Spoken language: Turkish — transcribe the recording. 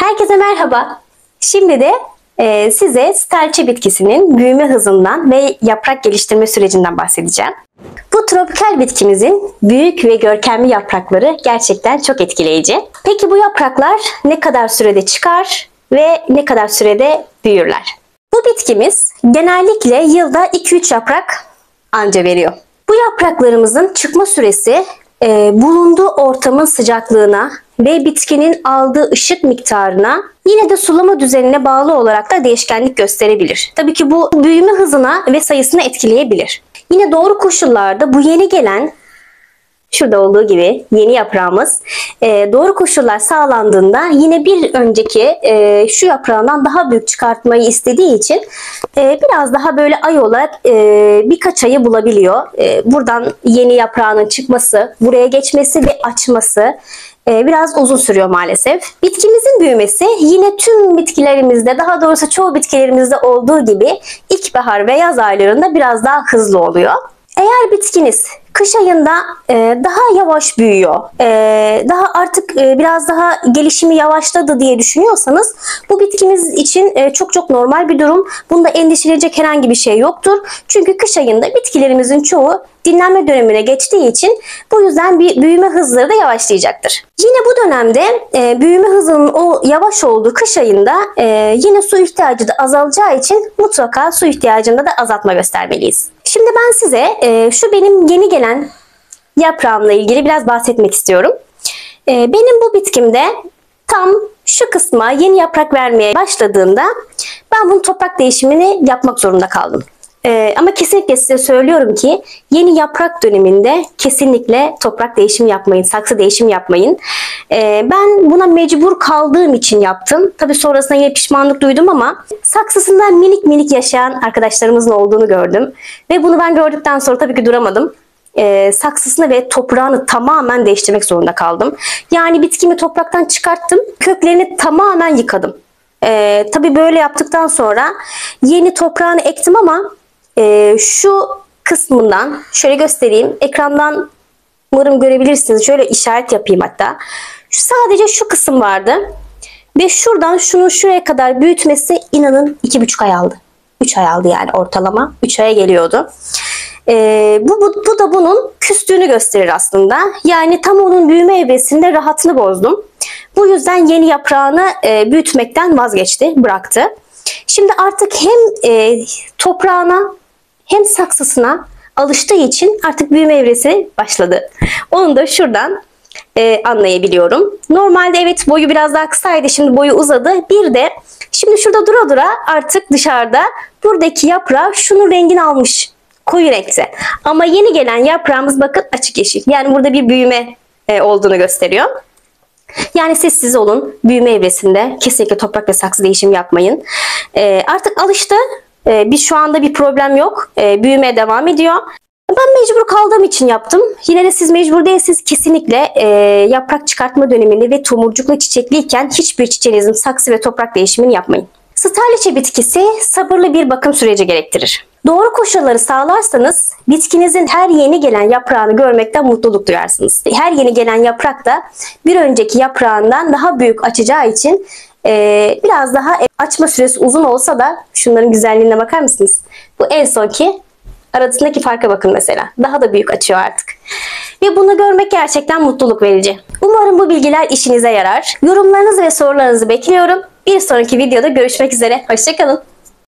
Herkese merhaba. Şimdi de size sterçe bitkisinin büyüme hızından ve yaprak geliştirme sürecinden bahsedeceğim. Bu tropikal bitkimizin büyük ve görkemli yaprakları gerçekten çok etkileyici. Peki bu yapraklar ne kadar sürede çıkar ve ne kadar sürede büyürler? Bu bitkimiz genellikle yılda 2-3 yaprak anca veriyor. Bu yapraklarımızın çıkma süresi bulunduğu ortamın sıcaklığına ve bitkinin aldığı ışık miktarına, yine de sulama düzenine bağlı olarak da değişkenlik gösterebilir. Tabii ki bu büyüme hızına ve sayısını etkileyebilir. Yine doğru koşullarda bu yeni gelen, şurada olduğu gibi yeni yaprağımız doğru koşullar sağlandığında yine bir önceki şu yaprağından daha büyük çıkartmayı istediği için biraz daha böyle ay olarak birkaç ayı bulabiliyor. Buradan yeni yaprağının çıkması, buraya geçmesi ve açması biraz uzun sürüyor maalesef. Bitkimizin büyümesi yine tüm bitkilerimizde, daha doğrusu çoğu bitkilerimizde olduğu gibi ilkbahar ve yaz aylarında biraz daha hızlı oluyor. Eğer bitkiniz kış ayında daha yavaş büyüyor, daha artık biraz daha gelişimi yavaşladı diye düşünüyorsanız bu bitkimiz için çok normal bir durum. Bunda endişelenecek herhangi bir şey yoktur. Çünkü kış ayında bitkilerimizin çoğu dinlenme dönemine geçtiği için bu yüzden bir büyüme hızları da yavaşlayacaktır. Yine bu dönemde büyüme hızının o yavaş olduğu kış ayında yine su ihtiyacı da azalacağı için mutlaka su ihtiyacında da azaltma göstermeliyiz. Şimdi ben size şu benim yeni gelen yaprağımla ilgili biraz bahsetmek istiyorum. Benim bu bitkimde tam şu kısma yeni yaprak vermeye başladığında ben bunun toprak değişimini yapmak zorunda kaldım. Ama kesinlikle size söylüyorum ki yeni yaprak döneminde kesinlikle toprak değişimi yapmayın, saksı değişimi yapmayın. Ben buna mecbur kaldığım için yaptım. Tabii sonrasında yine pişmanlık duydum ama saksısında minik minik yaşayan arkadaşlarımızın olduğunu gördüm. Ve bunu ben gördükten sonra tabii ki duramadım. Saksısını ve toprağını tamamen değiştirmek zorunda kaldım. Yani bitkimi topraktan çıkarttım, köklerini tamamen yıkadım. Tabii böyle yaptıktan sonra yeni toprağını ektim ama şu kısmından şöyle göstereyim. Ekrandan umarım görebilirsiniz. Şöyle işaret yapayım hatta. Sadece şu kısım vardı. Ve şuradan şunu şuraya kadar büyütmesi inanın 2,5 ay aldı. 3 ay aldı yani ortalama. 3 aya geliyordu. Bu da bunun küstüğünü gösterir aslında. Yani tam onun büyüme evresinde rahatını bozdum. Bu yüzden yeni yaprağını büyütmekten vazgeçti, bıraktı. Şimdi artık hem toprağına hem saksısına alıştığı için artık büyüme evresi başladı. Onu da şuradan anlayabiliyorum. Normalde evet boyu biraz daha kısaydı, şimdi boyu uzadı. Bir de şimdi şurada dura dura artık dışarıda buradaki yaprağı şunun rengini almış. Koyu renkte. Ama yeni gelen yaprağımız bakın açık yeşil. Yani burada bir büyüme olduğunu gösteriyor. Yani sessiz olun. Büyüme evresinde kesinlikle toprak ve saksı değişimi yapmayın. Artık alıştı. Şu anda bir problem yok. Büyümeye devam ediyor. Ben mecbur kaldığım için yaptım. Yine de siz mecbur değilsiniz. Kesinlikle yaprak çıkartma döneminde ve tomurcuklu çiçekliyken hiçbir çiçeğinizin saksı ve toprak değişimini yapmayın. Sterçe bitkisi sabırlı bir bakım süreci gerektirir. Doğru koşulları sağlarsanız bitkinizin her yeni gelen yaprağını görmekten mutluluk duyarsınız. Her yeni gelen yaprak da bir önceki yaprağından daha büyük açacağı için biraz daha açma süresi uzun olsa da şunların güzelliğine bakar mısınız? Bu en sonki arasındaki farka bakın mesela. Daha da büyük açıyor artık. Ve bunu görmek gerçekten mutluluk verici. Umarım bu bilgiler işinize yarar. Yorumlarınızı ve sorularınızı bekliyorum. Bir sonraki videoda görüşmek üzere. Hoşça kalın.